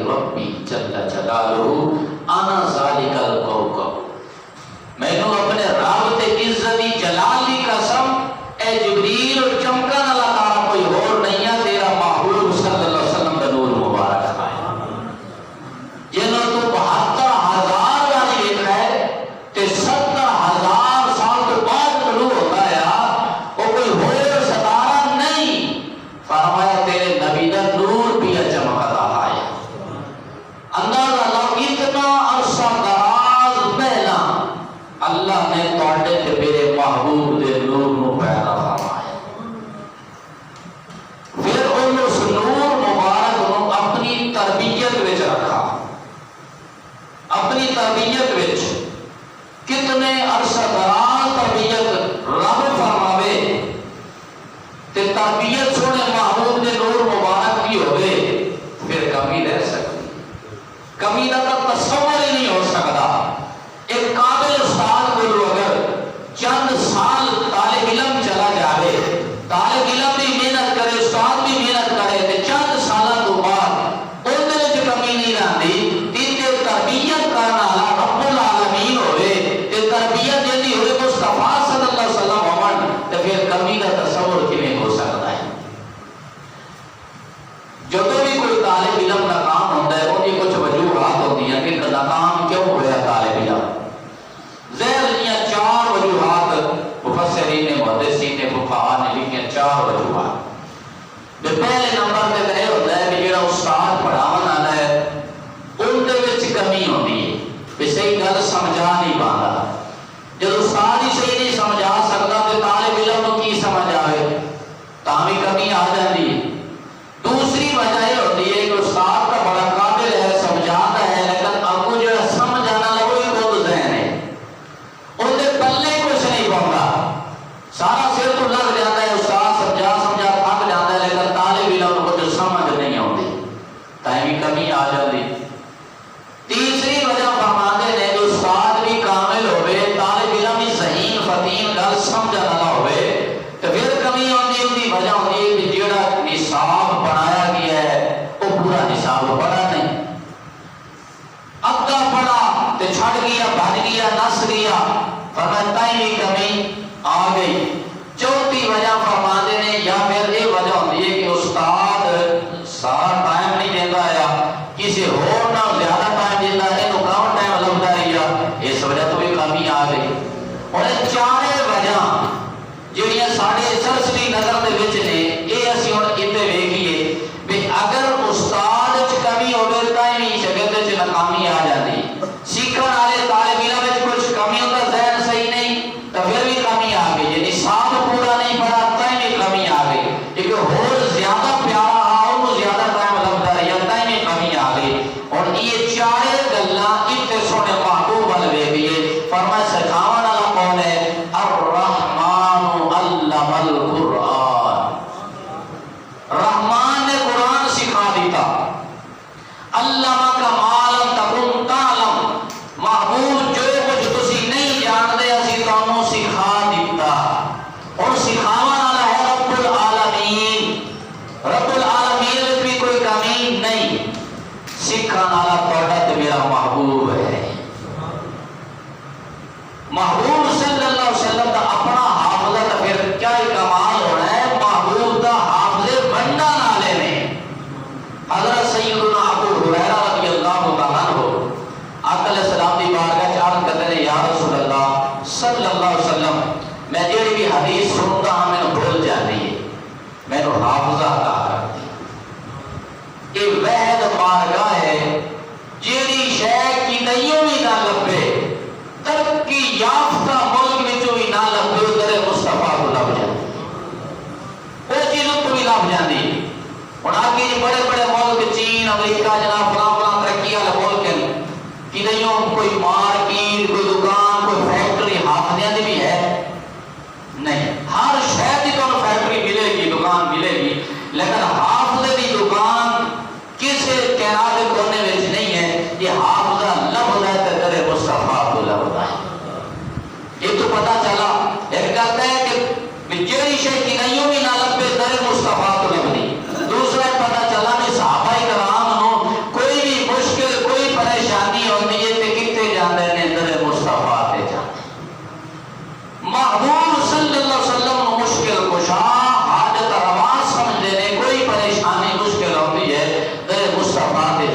ربی جل جلالہ انا ذالک الکوکب، مینوں اپنے رب تے عزت جلال دی قسم اے جبریل اور چمکن والا تارا کوئی اور نہیں ہے، تیرا محبوب صلی اللہ علیہ وسلم دا نور مبارک ہے جنہوں تو 72,000 والی ویکھا ہے تے 70,000 سال تو بعد طلوع ہوتا ہے، وہ کوئی اور ستارہ نہیں، فرمایا تیرے نبی دا نور بھی چمکتا ہے۔ اندازہ لاؤ اتنا عرصہ دراز پہلا اللہ نے تواڈے تے میرے محبوب دے نور نو پیدا فرمایا، پھر ان اس نور مبارک نو اپنی تربیت وچ رکھا، اپنی تربیت وچ کتنے عرصہ دراز تربیت رب فرماوے تے تربیت سونے محبوب دے نور مبارک بھی ہوئے، پھر کمی رہ سکتی، کمی کا تصور ہی نہیں ہو سکتا۔ ایک قابل استاد کو اگر چند سال طالب علم چلا جائے، طالب علم بھی محنت کرے، استاد بھی محنت کرے، تے چند سالوں تو بعد اندر وچ کمی نہیں رہتی، تے تربیت کرنا والا رب العالمین ہوئے، تے تربیت جلدی ہوئے مصطفیٰ صلی اللہ علیہ وسلم ہون، تے پھر کمی کا تصور کیویں ہو سکتا ہے؟ جب بھی کوئی طالب علم ناکام ہوتا ہے، ان کی کچھ وجوہات ہوتی ہیں کہ ناکام کیوں ہوا طالب علم، ظاہر یہ 4 وجوہات مفسرین نے، محدثین نے، فقہاء نے لکھی ہیں، 4 وجوہات۔ پہلے نمبر تے یہ ہوتا ہے کہ جڑا استاد پڑھاون والا ہے ان دے وچ کمی ہوتی ہے، کہ صحیح گل سمجھا نہیں پاتا، جب استاد ہی صحیح نہیں سمجھا سکتا تو طالب علم کو کی سمجھ آئے، تاں بھی کمی آ جاتی ہے۔ دوسری وجہ یہ ہوتی ہے کہ استاد کا بڑا قابل ہے، سمجھاتا ہے، لیکن اب جو سمجھ آنا لگو ہی خود ذہن ہے، ان کے پلے کچھ نہیں پڑتا، سارا سر تو لگ جاتا ہے، استاد سمجھا سمجھا تھک جاتا ہے، لیکن طالب علم کو جو سمجھ نہیں آتی، تاں بھی کمی آ جاتی۔ تیسری وجہ فرماتے ہیں کہ استاد بھی کامل ہوئے، طالب علم بھی ذہین فتین گل سمجھ والا ہوئے، تو پھر کمی آتی، ان کی وجہ ہوتی ہے کہ جڑا نصاب بنایا گیا ہے وہ پورا نصاب پڑھا نہیں، ادھا پڑھا تے چھڑ گیا، بھج گیا، نس گیا، فرماتا ہی کمی آ گئی۔ چوتھی وجہ فرماتے ہیں یا پھر یہ وجہ ہوتی ہے کہ استاد سارا ٹائم نہیں دیتا ہے، کسی اور نہ زیادہ ٹائم دیتا ہے، یہ کم ٹائم لگتا ہے، اس وجہ تو بھی کمی آ گئی۔ اور یہ 4 وجہ جڑیاں ساڈے سرسری نظر دے وچ نے، یہ اسی ہن اتنے ویکھیے بھی اگر استاد وچ کمی ہوے تاں بھی شاگرد وچ ناکامی آ جاتی، سیکھن والے طالب علم وچ کچھ کمی ہوتا، ذہن صحیح نہیں تو پھر بھی کمی آ گئی، یعنی نصاب پورا نہیں پڑھا تاں بھی کمی آ گئی، ایک اور زیادہ پیارا آ انہوں زیادہ ٹائم لگتا رہا تاں بھی کمی آ گئی۔ اور یہ 4 گلاں اتنے سونے محبوب ول ویکھیے، فرمایا سکھاون والا کون ہے؟ الرحمن علم القرآن، رحمان نے قرآن سکھا دیتا، علمہ کا ما لم تکن تعلم، محبوب جو کچھ تسی نہیں جانتے اسی تانوں سکھا دیتا، اور سکھاون والا ہے رب العالمین، رب العالمین میں بھی کوئی کمی نہیں، سکھانے والا تہاڈا تے میرا محبوب ہے۔ محبوب صلی اللہ علیہ وسلم کا اپنا حافظہ تو پھر کیا ہی کمال ہونا ہے، محبوب کا حافظے بنڈا نالے میں۔ حضرت سیدنا ابو ہریرہ رضی اللہ تعالیٰ عنہ آقا علیہ السلام دی بارگاہ چ عرض کرتے ہیں، یا رسول اللہ صلی اللہ علیہ وسلم، میں جڑی بھی حدیث سنتا ہوں میں بھول جاتی ہے، میں حافظہ عطا کرتی، یہ وحد بارگاہ ہے جیڑی شے کی نہیں بھی نہ لبے، ترقی یافتہ ملک وچوں بھی نہ لبے، در مصطفیٰ کو لب جاتی، وہ چیزوں کو بھی لب جاتی۔ اور آگے بڑے بڑے ملک چین، امریکہ، جناب فلاں فلاں ترقی والے ملک ہیں، کہ نہیں کوئی مارکیٹ، کوئی دکان، کوئی فیکٹری حافظیاں دی بھی ہے نہیں، ہر شہر کی تو فیکٹری ملے گی، دکان ملے گی، لیکن حافظے دی دکان کسی کائنات کے کونے میں نہیں ہے، یہ حافظہ لفظ ہے تے در مصطفیٰ کو لفظ ہے۔ یہ تو پتہ چلا، ایک کہتا ہے کہ جیڑی شے کی نہیں بھی نہ لبے در مصطفیٰ کو لفظ، دوسرا پتہ چلا کہ صحابہ کرام نو کوئی بھی فرماتے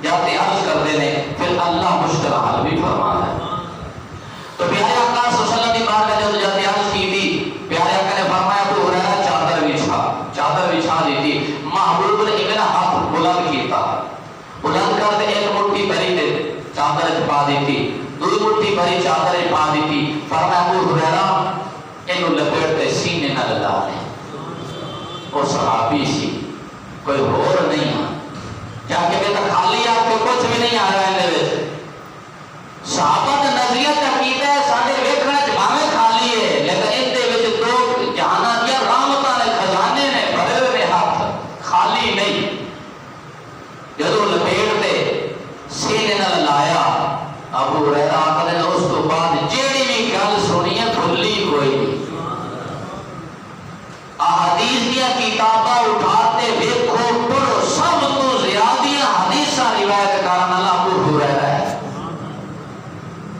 جاتے عرض کرتے ہیں پھر اللہ مشکل حل بھی فرماتا ہے. تو پیارے آقا صلی اللہ علیہ وسلم کی بارگاہ جب جاتے عرض کی تھی پیارے آقا نے فرمایا ابو ہریرہ چادر بچھا دی تھی. محبوب نے ایک ہاتھ بلند کیتا, بلند کر دے ایک مٹھی بھری تے چادر پا دی تھی, دوسری مٹھی بھری چادر پا دی تھی. فرمایا ابو ہریرہ اینو لپیٹ تے سینے نال لا لے. وہ صحابی سی, کوئی اور نہیں ہے. جا کے کہتا خالی آپ کے کچھ بھی نہیں آ رہا ہے اندر. صحابہ دا نظریہ عقیدہ ہے ساڈے ویکھن وچ بھاویں خالی ہے لیکن اندے وچ دو جہاناں دی رحمتاں دے خزانے نے بھرے ہوئے ہاتھ, خالی نہیں. جدوں لپیٹ تے سینے نال لایا ابو ہریرہ آکھدے اس تو بعد جیڑی بھی گل سنی ہے بھلی کوئی نہیں. احادیث دیا کتاباں اٹھاتے دیکھو پڑھو سب تو زیادہ حدیثاں روایت کرن والا ابو ہریرہ ہے.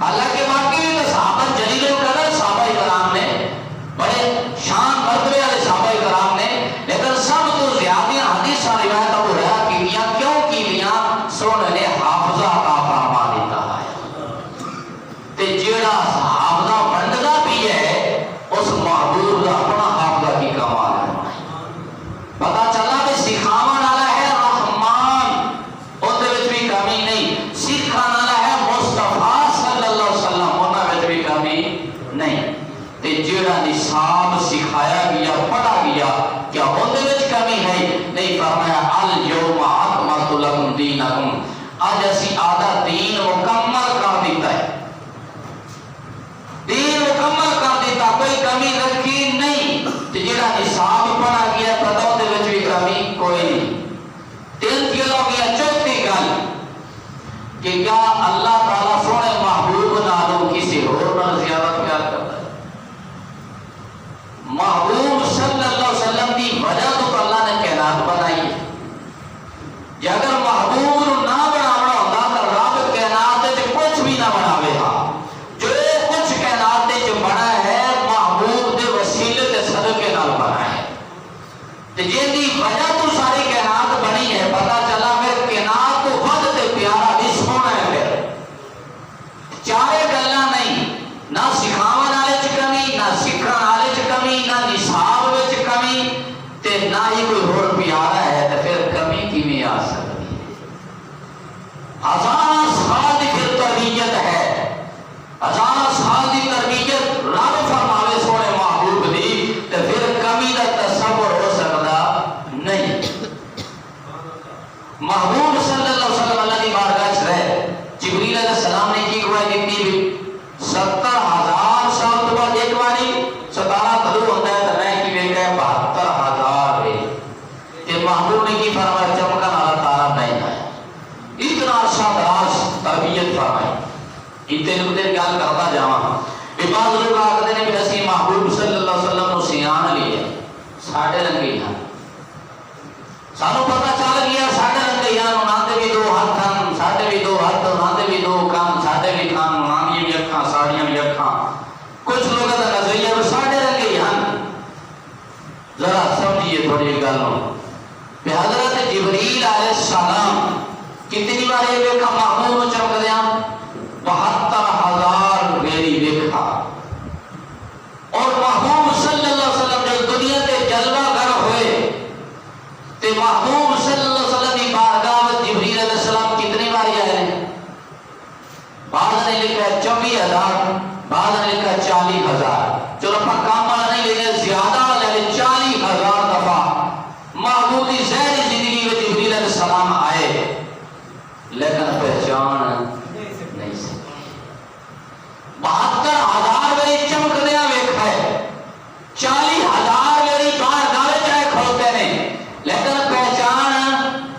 حالانکہ واقعی تو صحابہ جلیل القدر صحابہ کرام نے بڑے شان مرتبے والے صحابہ کرام نے, لیکن سب تو زیادہ حدیثاں روایت ابو ہریرہ کی دیا. کیوں کی دیا؟ سونے نے حافظہ عطا فرما دیتا ہے. تے جیڑا حافظہ بندا بھی ہے اس محبوب دا اپنا حافظہ کی کمال ہے. پتہ چلا کہ سکھاون والا ہے رحمان, اون دے وچ بھی کمی نہیں. سکھاون والا ہے مصطفیٰ صلی اللہ علیہ وسلم, انہاں وچ بھی کمی نہیں. تے جیڑا نصاب سکھایا گیا پڑھا گیا کیا اون دے وچ کمی ہے؟ نہیں. فرمایا الیوم اکملت لکم دینکم, اج اسی آدھا دین مکمل کر دیتا ہے. دین مکمل کر دیتا, کوئی کمی رکھی نہیں. تے جیڑا نصاب پڑھا گیا پتہ اون دے وچ بھی کمی کوئی نہیں. دل کی ہو گیا چوتھی گل کہ کیا اللہ تعالیٰ سونے محبوب نالوں کسی اور نال زیادہ پیار کرتا ہے؟ محبوب صلی اللہ علیہ وسلم کی وجہ تو اللہ نے کائنات بنائی ہے. جے اگر محبوب نہ بناونا ہوتا تو رب کائنات وچ کچھ بھی نہ بناوے گا. جو کچھ کائنات وچ بنا ہے محبوب دے وسیلے تے صدقے نال بنا ہے. تے جے دی وجہ تو ساری کائنات بنی ہے, پتہ چلا پھر کائنات تو ود تے پیارا بھی سونا ہے. پھر چارے گلاں نہیں, نہ سکھاون والے چ کمی, نہ سکھن والے چ کمی, نہ نصاب وچ کمی, تے نہ ہی کوئی اور پیارا ہے. تے پھر کمی کیویں آ سکتی ہے؟ ہزار سال دی پھر تربیت ہے, ہزار سال دی تربیت رب فرماوے سونے محبوب دی, تے پھر کمی دا تصور ہو سکتا نہیں. محبوب صلی اللہ علیہ وسلم اللہ کی بارگاہ چ رہے, جبریل علیہ السلام نے کی گواہی دیتی بھی 70,000 سال تو بعد ایک باری 17 طلوع ہوتا ہے تو میں کی ویکھا ہے 72,000 ہے. تے محبوب نے کی فرمایا چمکن والا تارا نہیں ہے. اتنا عرصہ دراز تربیت فرمائی. اتنے نقطے گل کرتا جاواں. بعض لوگ آخر نے کہ اسی محبوب صلی اللہ علیہ وسلم کو سیان لیے ساڈے رنگے ہیں, سانو پتہ چل گیا ساڈے رنگے ہیں, انہاں دے بھی 2 ہاتھ ہیں ساڈے بھی 2 ہاتھ, انہاں دے بھی 2 کان ساڈے بھی کان, انہاں دی بھی اکھاں ساڈیاں بھی اکھاں. کچھ لوگوں کا نظریہ وہ ساڈے رنگے ہیں. ذرا سمجھیے تھوڑی گل کہ حضرت جبریل علیہ السلام کتنی بار یہ ویکھا محبوب نوں چمکدیاں؟ 72,000 میری ویکھا. اور محبوب صلی اللہ علیہ وسلم جب دنیا تے جلوہ گر ہوئے تے محبوب صلی اللہ علیہ وسلم کی بارگاہ میں جبریل علیہ السلام کتنی بار آئے؟ بعض نے لکھا ہے 24,000, بعض نے لکھا ہے 40,000. چلو اپنا کام والا نہیں لینے, زیادہ لے 40,000 دفعہ محبوب کی ظاہری زندگی میں جبریل علیہ السلام آئے, لیکن پہچان نہیں سکتے. 72,000 میری چمکدیاں ویکھا ہے, 40,000 میری بارگاہ وچ آئے کھڑوتے نے, لیکن پہچان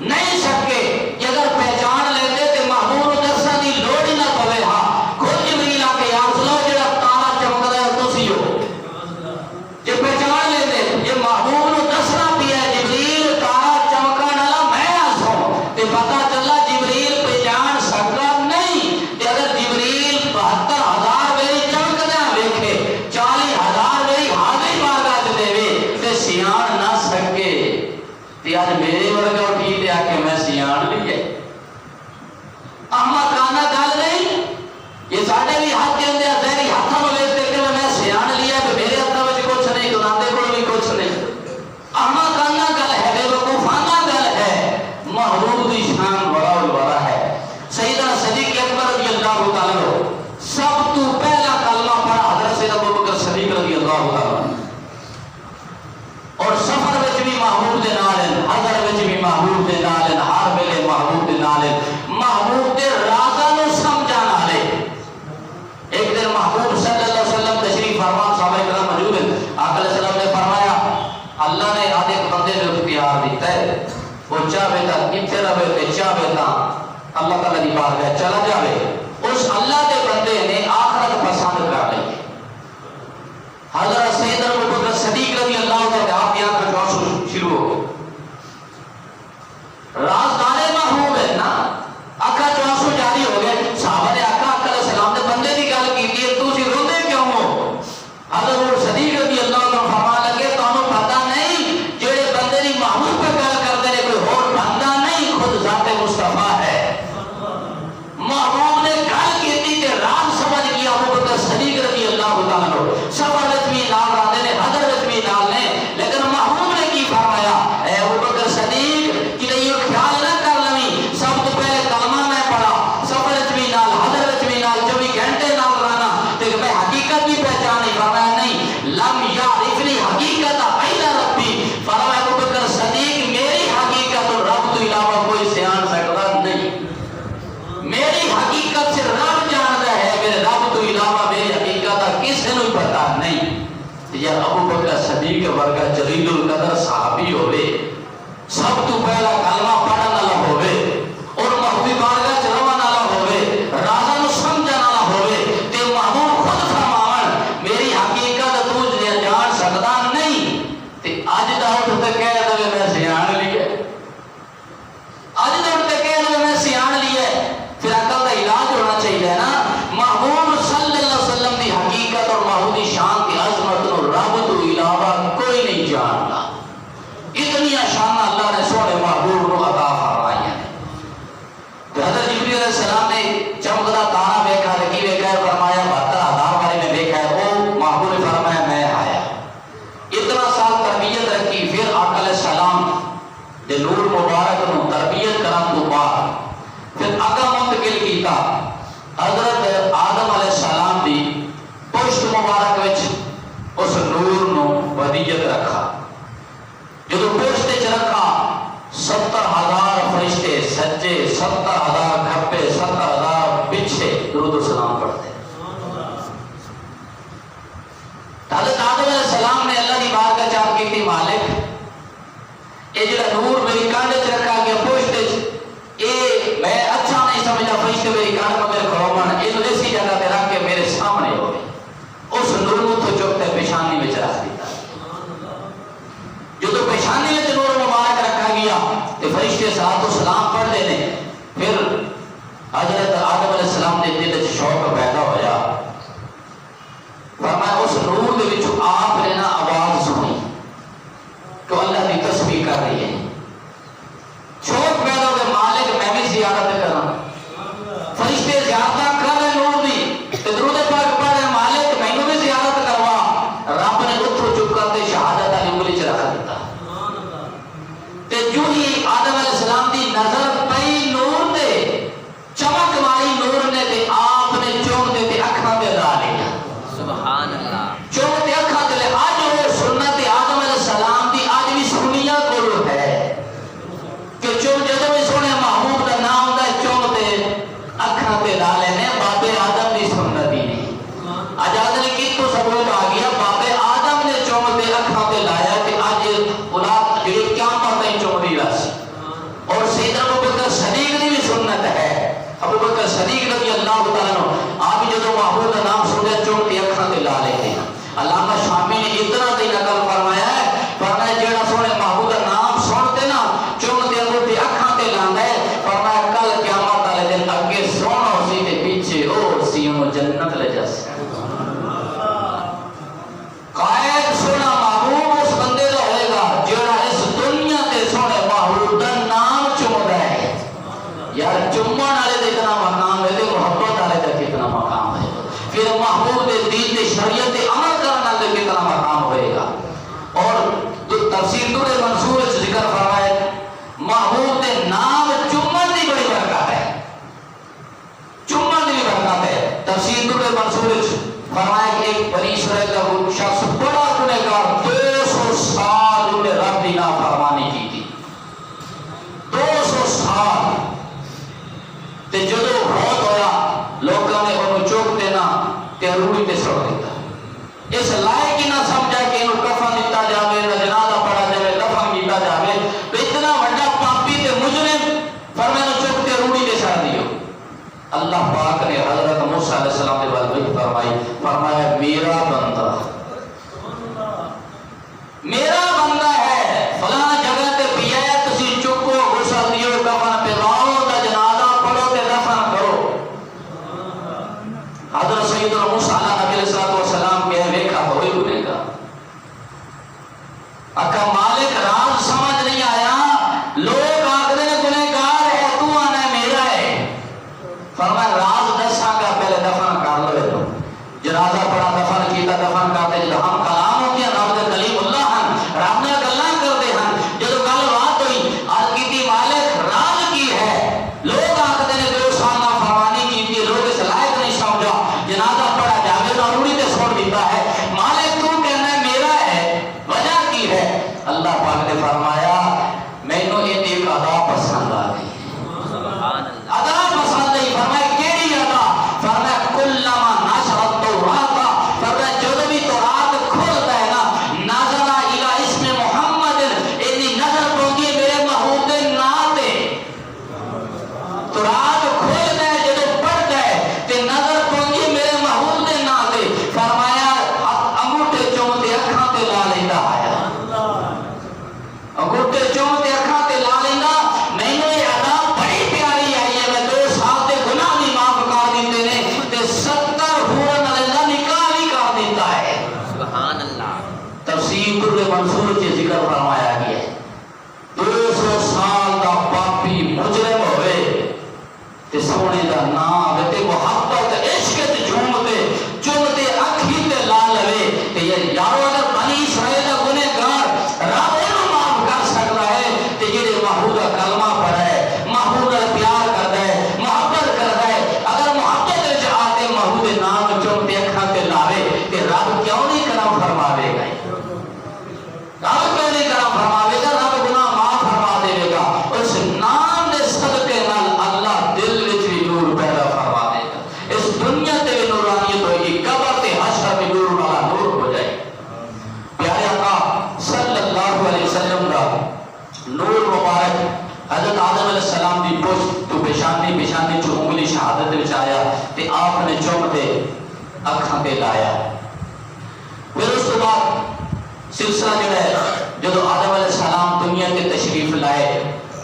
نہیں سکے. کہ اگر پہچان لیتے تے محبوب دسن دی لوڑ ہی نہ پوے. ہاں خود جبریل آ کے یا سلو جڑا تارا چمکدا ہے تسی ہو, جے پہچان لیتے یہ محبوب نو دسنا پیا جبریل تارا چمکن والا میں ہسوں, تے پتہ چلا جبریل پہچان والے محبوب دے رازاں نو سمجھان والے. ایک دن محبوب صلی اللہ علیہ وسلم تشریف فرما صحابہ کرام موجود ہیں. آقا علیہ السلام نے فرمایا اللہ نے آدھے ایک بندے نے اختیار دیتا ہے وہ چاہے تا کتنے رہے تے چاہے تا اللہ تعالیٰ دی بارگاہ چلا جاوے. اس اللہ دے بندے نے آخرت پسند کر لی. حضرت سیدنا ابو بکر صدیق رضی اللہ عنہ آپ کی آنکھ میں آنسو شروع ہو گئے. رازدار محبوب ہے نا آقا جو آنسو جاری ہو گئے. صحابہ نے آقا علیہ السلام نے بندے کی گل کی ہے تو اسی روندے کیوں ہو؟ حضرت صدیق رضی اللہ عنہ فرمان لگے تانوں پتہ نہیں جڑے بندے دی محبوب پہ گل کرتے ہیں کوئی اور بندہ نہیں خود ذات مصطفیٰ ہے. محبوب نے گل کی تھی تے راز سمجھ گیا ابو بکر صدیق رضی اللہ عنہ سفر رتمی نال آتے نے حضرت رتمی نال نے. لیکن محبوب نے کی فرمایا اے ابو بکر صدیق کہ یہ خیال نہ کر لویں سب تو پہلے کلمہ میں پڑھا سفر رتمی نال حضرت رتمی نال 24 گھنٹے نال رہنا تے میں حقیقت کی پہچان نہیں. فرمایا نہیں لم یعرفنی حقیقت الا ربی. فرمایا ابو بکر صدیق میری حقیقت اور رب تو علاوہ کوئی جان سکتا نہیں. میری حقیقت سے رب جانتا ہے میرے رب تو علاوہ میری حقیقت کسی نے پتا نہیں. یا ابو بکر صدیق ورگا جلیل القدر صحابی ہوئے سب تو پہلا کلمہ پڑھن والا ہوئے اور محبوب بارگاہ چ رہن والا ہوئے رازاں نو سمجھن والا ہوئے تے محبوب خود فرماون میری حقیقت تو جان سکدا نہیں. تے اج دا اٹھ تے کہہ دے میں سیاں لیے اج دا اٹھ تے کہہ دے میں سیاں لیے پھر عقل کا علاج ہونا چاہیے نا. محبوب صلی اللہ علیہ وسلم دی حقیقت اور محبوب دی شان کی عظمت نو رب تو علاوہ کوئی نہیں جانتا. اتنی شان اللہ نے سونے محبوب نو عطا فرمائی ہے. حضرت جبریل علیہ السلام نے چمکتا تارا دیکھا لکی دیکھا ہے فرمایا 72,000 بارے میں دیکھا ہے وہ محبوب نے فرمایا میں آیا. اتنا سال تربیت رکھی پھر آقا علیہ السلام دے نور مبارک نو تربیت کرن تو بعد پھر اگا منتقل کیتا حضرت آدم علیہ السلام دی پشت مبارک وچ اس نور نو ودیت رکھا. جدو پشت وچ رکھا 70,000 فرشتے سجے 70,000 کھپے 70,000 پیچھے درود و سلام پڑھتے. حضرت آدم علیہ السلام نے اللہ کی بارگاہ چاہ کی تھی مالک یہ جڑا نور میری کانڈ وچ رکھا گیا پشت وچ یہ میں اچھا نہیں سمجھا فرشتے میری کانڈ مگر کھڑومن یہ ایسی جگہ تے رکھ کے میرے سامنے ہوئے. اس نور کو تو چکتے پیشانی میں رکھ دیتا. جو تو پیشانی میں نور مبارک رکھا گیا تو فرشتے صلاۃ و سلام پڑھ دینے. پھر حضرت آدم علیہ السلام نے دل وچ شوق پیدا ہویا فرمایا اس نور دے وچ آپ نے نا آواز سنی کہ اللہ کی تسبیح کر رہی ہے. شوق پیدا ہو گیا مالک میں بھی زیارت کروں. فرشتے زیارت کر رہے نور دی تے درود پاک پڑھ رہے مالک مینوں بھی زیارت کروا. رب نے اتھوں چک کر تے شہادت علی انگلی چ رکھ دیتا. تے جو ہی آدم علیہ السلام دی نظر پئی نور تے چمک ماری نور نے تے آپ نے چوم دے تے اکھاں تے لا لیا. سبحان اللہ. چوم تے اکھاں تے لے اج وہ سنت آدم علیہ السلام دی اج بھی سنیا کول ہے کہ چوم جدوں بھی سونے محبوب دا نام دا چوم تے اکھاں تے لا لینے بابے آدم دی سنت ہی نہیں. اج آدم نے کتوں ثبوت آ گیا بابے آدم نے چوم تے اکھاں تے لایا کہ اج اولاد جڑی قیامت تائیں چوم دی رس. اور سیدنا ابو بکر صدیق دی بھی سنت ہے. ابو بکر صدیق رضی اللہ تعالیٰ عنہ آپ جدوں محبوب کا نام سنتے چوم تے اکھاں تے لا لیتے ہیں. علامہ شامی نے اتنا تے نقل فرمایا ہے فرمایا جیڑا سونے محبوب کا نام سنتے نا چوم تے انگل تے اکھاں تے لاندا ہے فرمایا کل قیامت والے دن اگے سونا سی تے پیچھے او سیوں جنت لے جاس. قائد سونا محبوب اس بندے دا ہوئے گا جیڑا اس دنیا تے سونے محبوب دا نام چومدا ہے. یار چومن والے دے اتنا مقام ہے تے محبت والے دا کتنا مقام ہے. پھر محبوب دے دین تے شریعت تے عمل کرن والے کتنا مقام ہوئے گا. اور تفسیر دور منصور وچ ذکر فرمایا محبوب دے نام چومن دی بڑی برکت ہے. چومن دی برکت ہے. تفسیر دور منصور وچ فرمایا کہ ایک بنی اسرائیل کا وہ شخص بڑا گنہگار 200 سال انہیں رب دی نافرمانی کی تھی. 200 سال اللہ پاک نے حضرت موسیٰ علیہ السلام کے بارے فرمائی، فرمایا میرا بندہ ہے، فلاں جگہ تے پیا ہے، تسی چکو غسل دیو، کفن پہناؤ تے جنازہ پڑھو تے دفن کرو۔ حضرت سیدنا موسیٰ علیہ السلام کے ویکھا ہوئی گنے گا اکا مالک راز سمجھ نہیں آیا، لوگ آگے نے گنہگار ہے، تو آنا ہے میرا ہے۔ فرمایا راز دساں گا، پہلے دفن کر لو۔ جنازہ پڑا، دفن کیتا، دفن کرتے جب ہم کلام ہوتی ہیں رب دے کلیم اللہ ہیں، رب نے گلاں کرتے ہیں، جب گل بات ہوئی عرض کیتی مالک راز کی ہے، لوگ آگے نے جو سالنا فرمانی کیتی، لوگ اس لائق نہیں سمجھا، جنازہ پڑا جاوے تو روڑی تے چھوڑ دیتا ہے، مالک تو کہنا ہے میرا ہے، وجہ کی ہے؟ اللہ پاک نے فرمایا مینوں ایک ادا پسند آ گئی، ادا پسند آئی۔ فرمایا کیڑی ادا؟ فرمایا کلما نشرت توراۃ، فرمایا جب بھی تورات کھولتا ہے نا، نظر الی اسم محمد، اینی نظر پوندی میرے محبوب دے نام تے، تورات کھولتا ہے جب پڑھتا ہے تے نظر پوندی میرے محبوب دے نام تے، فرمایا انگوٹھے چومتے اکھاں تے لا لیندا ہے، انگوٹھے چومتے اکھاں تے لا لیندا۔ مینوں یہ ادا بڑی پیاری آئی ہے، میں 2 سال دے گناہ بھی معاف کر دیتے نے تے 70 حورن والے دا نکاح بھی کر دیتا ہے۔ سبحان اللہ۔ تفسیر در منصور سے ذکر فرمایا گیا ہے 200 سال دا پاپی مجرم ہوئے تے سونے دا نام تے محبت عشق تے جھومتے اکھی تے لا لوے تے یارو اگر بنی اسرائیل دا گنہگار رب انہوں معاف کر سکتا ہے تے جڑے محبوب دا کلمہ پڑھا ہے، محبوب دا پیار کرتا ہے، محبت کرتا ہے، اگر محبت وچ آتے محبوب دے نام چومتے اکھاں تے لاوے تے رب کیوں نہیں کرم فرماوے گا؟ رب کیوں نہیں کرم فرماوے گا؟ رب گناہ معاف فرما دے گا، اس نام دے صدقے نال اللہ دل وچ بھی نور پیدا فرما دے گا، اس دنیا تے بھی نورانیت ہوئے گی، قبر تے حشر میں نور والا نور ہو جائے۔ پیارے آقا صلی اللہ علیہ وسلم کا نور مبارک حضرت آدم علیہ السلام دی پشت تو پیشانی چو انگلی شہادت وچ آیا تے آپ نے چومتے اکھاں تے لایا۔ پھر اس کے بعد سلسلہ جڑا ہے جدو آدم علیہ السلام دنیا کے تشریف لائے،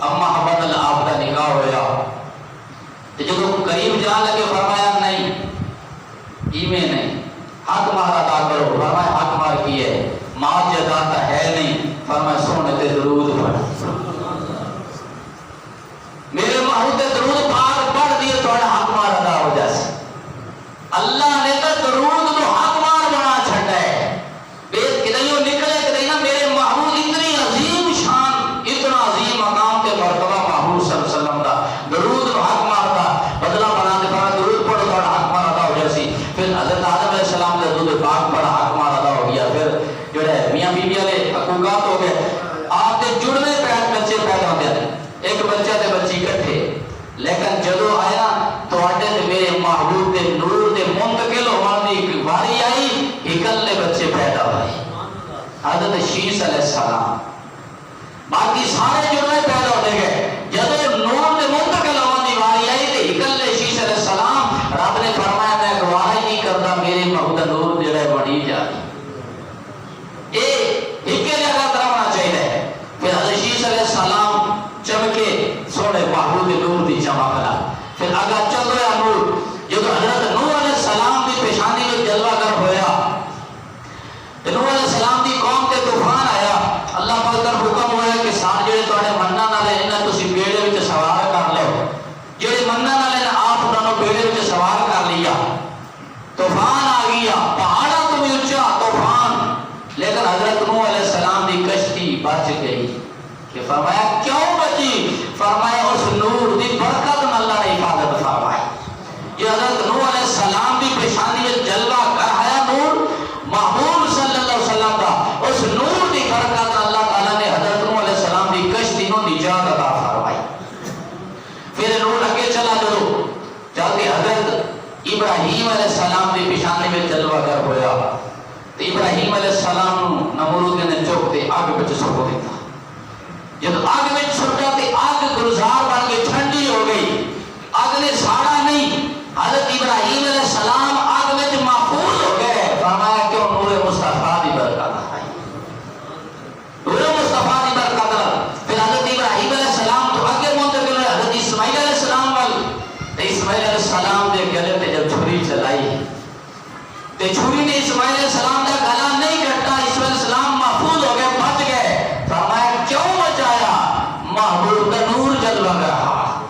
اما حوا نال آپ کا نکاح ہویا تے جدو قریب جان لگے فرمایا نہیں ایویں نہیں، حق مہر ادا کرو۔ فرمایا حق مہر کی ہے؟ ماں جائیداد ہے نہیں۔ فرمایا سونے تے درود پڑھ، میرے محبوب تے درود پاک پڑھ دیے تھوڑا حق مہر ادا ہو جائے۔ اللہ نے تو درود کو حق مہر بنا چھڑا ہے، کدیوں نکلے کدیوں میرے محبوب اتنی عظیم شان، اتنا عظیم مقام تے مرتبہ محبوب صلی اللہ علیہ وسلم دا درود کو حق مہر دا بدلہ بنا دے، فرمایا درود پڑھو تھوڑا حق مہر ادا ہو جائے۔ پھر حضرت آدم علیہ السلام کا درود پاک پڑھا، حق مہر ادا ہو گیا۔ پھر جو ہے میاں بیوی والے حقوقات ہو گئے، آپ کے جڑنے بچے پیدا ہوتے ہیں، ایک بچہ تے بچی کٹھے، لیکن جدو آیا تواڈے تے میرے محبوب دے نور دے منتقل ہون دی واری آئی، اکلے بچے پیدا ہوئے، حضرت شیس علیہ السلام، باقی سارے جڑنے پیدا ہوتے گئے، جدو نور دے منتقل ہون دی واری آئی تے اکلے شیس علیہ السلام، رب نے فرمایا میں گواہی نہیں کرتا میرے محبوب دا نور جڑا ہے بڑی جائے، ایک جگہ ترمنا چاہیے۔ پھر حضرت شیس علیہ السلام چمکے سونے محبوب نور دی چمکنا، پھر اگا چل رہا نور، جب حضرت نوح علیہ السلام دی پیشانی میں جلوہ گر ہویا، نوح علیہ السلام دی قوم تے طوفان آیا، اللہ پاک کا حکم ہوا کہ سارے جڑے تواڈے مننا والے انہاں تسی بیڑے وچ سوار کر لو، جڑے مننا والے آپ دونوں بیڑے وچ سوار کر لیا، طوفان آ گیا، پہاڑاں تو بھی اونچا طوفان، لیکن حضرت نوح علیہ السلام دی کشتی بچ گئی۔ کہ فرمایا کیوں بچی؟ فرمایا اس نور دی برکت میں اللہ نے حفاظت فرمائی۔ یہ حضرت نوح علیہ السلام دی پیشانی میں جلوہ کر آیا نور، محبوب صلی اللہ علیہ وسلم کا اس نور دی برکت اللہ تعالیٰ نے حضرت نوح علیہ السلام دی کشتی کو نجات عطا فرمائی۔ پھر نور اگے چلا جا کے حضرت ابراہیم علیہ السلام دی پیشانی میں جلوہ کر ہویا، تو ابراہیم علیہ السلام نمرود نے چوک تے آگ بچ سکو دیتا، جب آگ میں چھوٹا تے آگ گلزار بن کے ٹھنڈی ہو گئی، آگ نے ساڑا نہیں، اسماعیل علیہ السلام دے گلے تے جب چھری چلائی تے چھری نے اسماعیل علیہ السلام دا گلا نہیں کٹا، اسماعیل علیہ السلام محفوظ ہو گئے، بچ گئے۔ فرمایا کیوں بچایا؟ محبوب کا نور جلوہ رہا،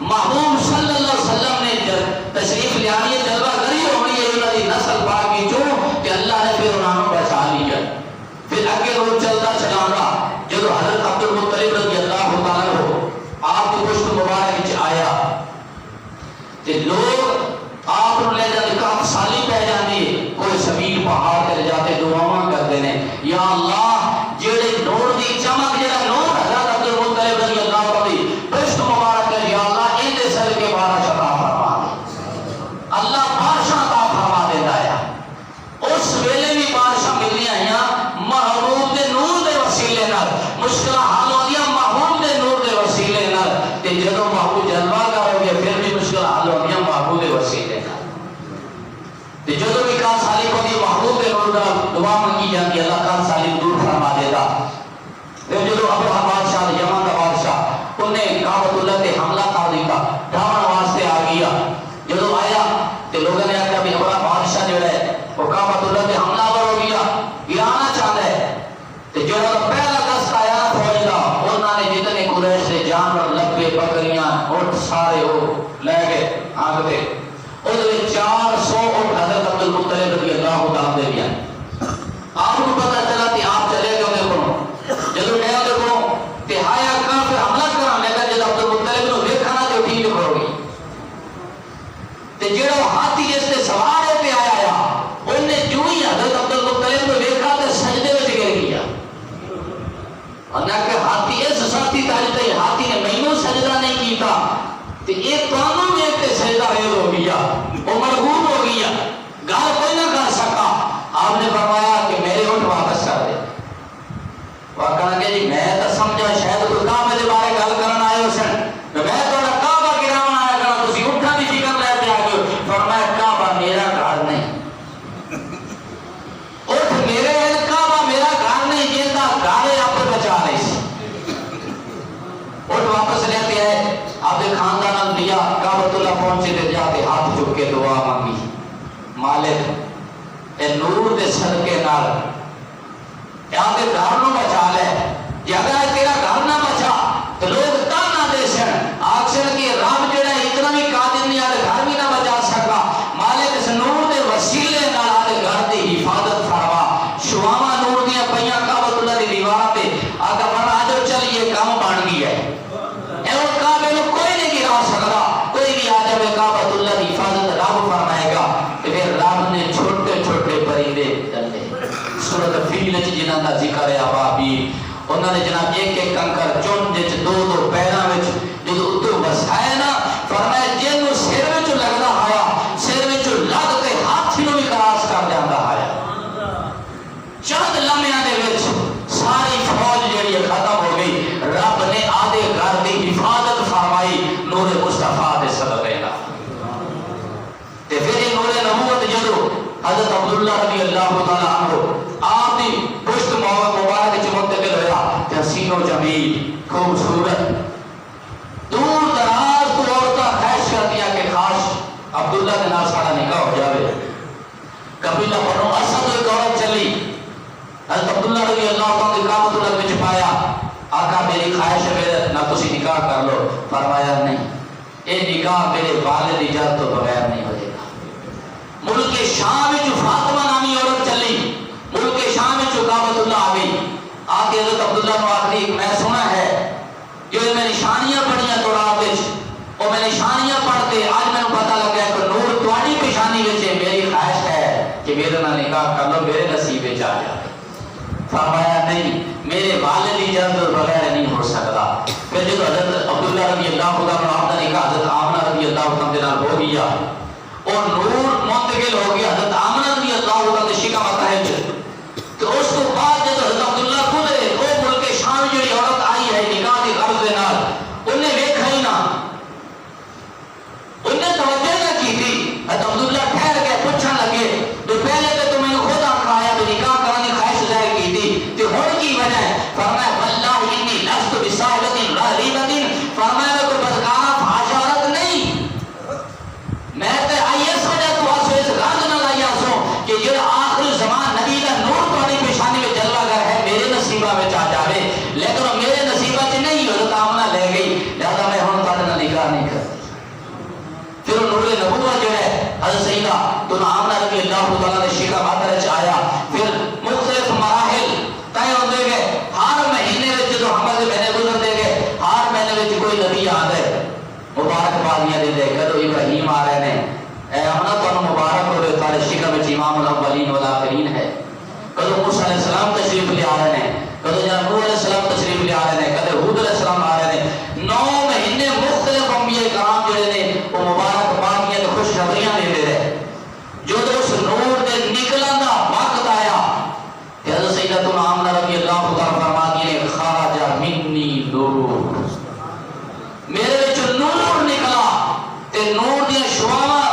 محبوب صلی اللہ علیہ وسلم نے تشریف لے آئی، جلوہ گری ہونی ہے انہوں نے نسل پاکی جو کہ اللہ نے پھر انہوں نے بچا لیا۔ پھر آگے روز چلتا چلا رہا، جب حضرت عبد المطلب رضی اللہ تعالیٰ ہو آپ کی پشت مبارک وچ آیا تے لوگ آپ کو لے جاتے کہاں سالی پہ جاندی، کوئی سبیل پہاڑ کر جاتے دعاواں کرتے ہیں، یا اللہ جڑے نور دی چمک جڑا نور حضرت عبد المطلب رضی اللہ تعالیٰ پشت مبارک ہے، یا اللہ ان دے سر کے بارش عطا فرما دے۔ اللہ بارشاں عطا فرما دیتا ہے۔ اس ویلے بھی بارشاں ملنی آئیاں محبوب دے نور دے وسیلے نال، مشکل حال ہوندیاں محبوب دے نور دے وسیلے نال، تے جدوں محبوب جلوہ کرو گے پھر بھی مشکل حال ہوندیاں محبوب دے وسیلے نال۔ تے جدوں بھی کان سالی ہوندی محبوب دے نور نال دعا منگی جاندی، اللہ کان سالی دور فرما دیتا۔ پھر جدوں ابراہیم بادشاہ یمن دا بادشاہ انہیں کعبۃ اللہ تے حملہ کر دیتا، ڈھاون واسطے آ گیا، جدوں آیا تے لوگوں نے آخیا بھی ابراہیم بادشاہ جو ہے وہ کعبۃ اللہ تے حملہ ہو گیا، گرانا چاہتا ہے۔ تے جو پہلا دست آیا فوج دا، انہوں نے جتنے قریش سے جانور لبے بکریاں اونٹ سارے وہ لے گئے آگ دے، اس 400 اونٹ حضرت عبد المطلب رضی اللہ تعالیٰ دے دیا۔ آپ کو پتہ چلا کہ آپ چلے گئے انہیں کو جدو میں انہیں کو تہایا کافر حملہ کرا، لیکن جب عبد المطلب نے دیکھنا تو ٹھیک کرو گی تے جڑا ہاتھی جس سے سوار ہو کے آیا انہیں جو ہی حضرت عبد المطلب نے دیکھا تو سجدے میں گر گیا، اور نہ کہ ہاتھی اس ساتھی تاجتے ہیں ہاتھی نے مینوں سجدہ نہیں کیتا تو ایک پانوں میں ایک سجدہ ریز ہو گیا، وہ مرغوب ہو گیا، گال کوئی نہ کر سکا۔ آپ نے فرمایا کہ میرے اونٹ واپس کر دے۔ وہ کہا کہ جی میں تو سمجھا شاید کوئی کعبے دے بارے گل کرن آئے ہو سن، میں تھوڑا کعبہ گراون آیا کرا، تسی اونٹاں دی فکر لے کے آ گئے۔ فرمایا کعبہ میرا گھر نہیں، اونٹ میرے ہیں، کعبہ میرا گھر نہیں، جیتا گھر آپ کو بچا نہیں سی۔ اونٹ واپس لیتے ہیں، آپ نے خاندان دیا، کعبۃ اللہ پہنچے تے جاتے ہاتھ چک کے دعا مانگی، مالک اے نور دے صدقے نال یہاں دے گھر نو بچا لے، جے اگر تیرا گھر نہ بچا تو لوگ تانا دے سن، آکسن کہ رب جڑا اتنا بھی قادر نہیں آدھے گھر بھی نہ بچا سکا، مالک اس نور دے وسیلے نال آدھے گھر دی حفاظت فرما۔ شواما نور دیا پہیاں کعبۃ اللہ دی دیوارہ تے آگا فرما آجو چل یہ کام بن گیا ہے، اے کعبے میں کوئی نہیں گرا سکتا، کوئی بھی آ جائے کعبۃ اللہ دی حفاظت رب فرمائے گا۔ پھر رب نے چھوٹے چھوٹے پرندے ڈالے، سورۃ فیل وچ جنہاں دا ذکر ہے ابابیل، انہوں نے جناب ایک ایک کنکر چن وچ دو دو پیراں وچ جدوں اتوں وسایا نا، فرمایا جنوں سر وچ لگدا آیا سر وچ لگ کے ہاتھی نوں بھی کراس کر جاندا آیا۔ چند لمحیاں دے وچ ساری فوج جڑی ختم ہو گئی، رب نے آدھے گھر دی حفاظت فرمائی نور مصطفیٰ دے صدقے نال۔ تے پھر یہ نور نبوت جدو حضرت عبداللہ رضی اللہ تعالیٰ عنہ آپ دی پشت مبارک وچ منتقل ہویا تے حسین و جمیل خوبصورت دور دراز تو عورتاں خواہش کرتیاں کہ کاش عبداللہ کے نال ساڈا نکاح ہو جاوے۔ قبیلہ بنو اسد ایک عورت چلی، حضرت عبداللہ رضی اللہ تعالیٰ نے کعبۃ اللہ وچ پایا، آقا میری خواہش ہے میرے نہ تسی نکاح کر لو۔ فرمایا نہیں، اے نکاح میرے والد اجازت تو بغیر نہیں ہو جائے گا۔ ملک شام وچ فاطمہ نامی عورت چلی، ملک شام وچ کعبۃ اللہ آ گئی، آ کے حضرت عبداللہ نے آخری میں سنا ہے جو میں نشانیاں پڑھیاں تورات وچ، اور میں نشانیاں پڑھتے آج میں پتہ لگا کہ نور تواڈی پیشانی وچ ہے، میری خواہش ہے کہ میرے نال نکاح کر لو، میرے نصیب وچ آ جائے۔ فرمایا نہیں، میرے والد اجازت بغیر نہیں ہو سکتا۔ پھر جب حضرت عبداللہ رضی اللہ عنہ نے کہا حضرت آمنہ رضی اللہ عنہ ہو گیا اور نور منتقل ہو گیا حضرت آمنہ رضی اللہ عنہ شکا مطلب تو اس کو بعد جب حضرت عبداللہ خود وہ ملک شام جڑی عورت آئی ہے نکاح کی غرض دے نال انہیں ویکھا ہی نہ، انہیں توجہ نہ کی تھی۔ حضرت عبداللہ ٹھہر کے پوچھنے لگے تو پہلے تو تمہیں خود آخا آیا کہ نکاح کرنے کی خواہش ظاہر کی تھی تو ہن کی وجہ ہے؟ فرمایا واللہ انی لست بصاحبۃ غریبۃ، فرمایا میں کوئی بدکارہ فحش عورت نہیں، پھر نور نبوت جو ہے حضرت سیدہ تو آمنہ رضی اللہ تعالیٰ نے شیخہ ماتر آیا. پھر مختلف مراحل طے ہوتے گئے. ہر مہینے میں جو حمل مہینے گزرتے گئے ہر مہینے میں کوئی نبی آتے مبارکبادیاں دے دے. کدو ابراہیم آ رہے ہیں اے امنا تو مبارک ہو رہے تارے شکر میں امام الاولین والآخرین ہے. کدو موسیٰ علیہ السلام تشریف لے آ رہے ہیں, کدو جناب نوح علیہ السلام تشریف لے آ رہے ہیں, کدو ہود علیہ السلام آ رہے ہیں. 9 مہینے مختلف انبیاء کرام جڑے نے وہ مبارکبادیاں تے خوشخبریاں دے رہے. جو تو اس نور دے نکلن دا وقت آیا کہ حضرت سیدۃ آمنہ رضی اللہ تعالیٰ فرماتی ہیں خرج منی نور, میرے وچ نور نکلا تے نور دی شعاواں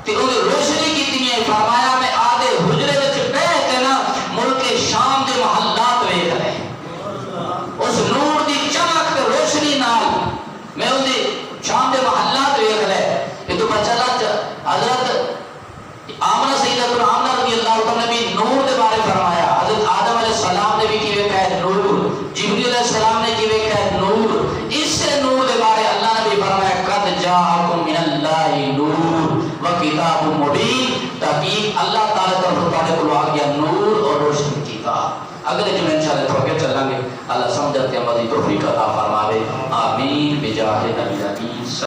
تے او روشنی کیتی ہے. فرمایا میں آدھے حجرے وچ بیٹھ کے نا ملک شام دے محلات ویکھ رہے اس نور دی چمک تے روشنی نال میں او دی شام دے محلات ویکھ رہے. یہ تو بچہ حضرت آمنہ سیدۃ آمنہ رضی اللہ تعالیٰ نے بھی نور دے بارے فرمایا. حضرت آدم علیہ السلام نے بھی کی ویکھا ہے نور, جبریل علیہ السلام نے کی ویکھا ہے نور. اس سے نور دے بارے اللہ نے بھی فرمایا قد جاءکم من اللہ نور و کتاب مبین, تحقیق اللہ تعالیٰ طرف تمہارے کو آ گیا نور اور روشنی کی کتاب. اگلے جمعے انشاءاللہ تو آگے چلیں گے. اللہ سمجھتے ہیں مزید توفیق عطا فرماوے. آمین بجاہ نبی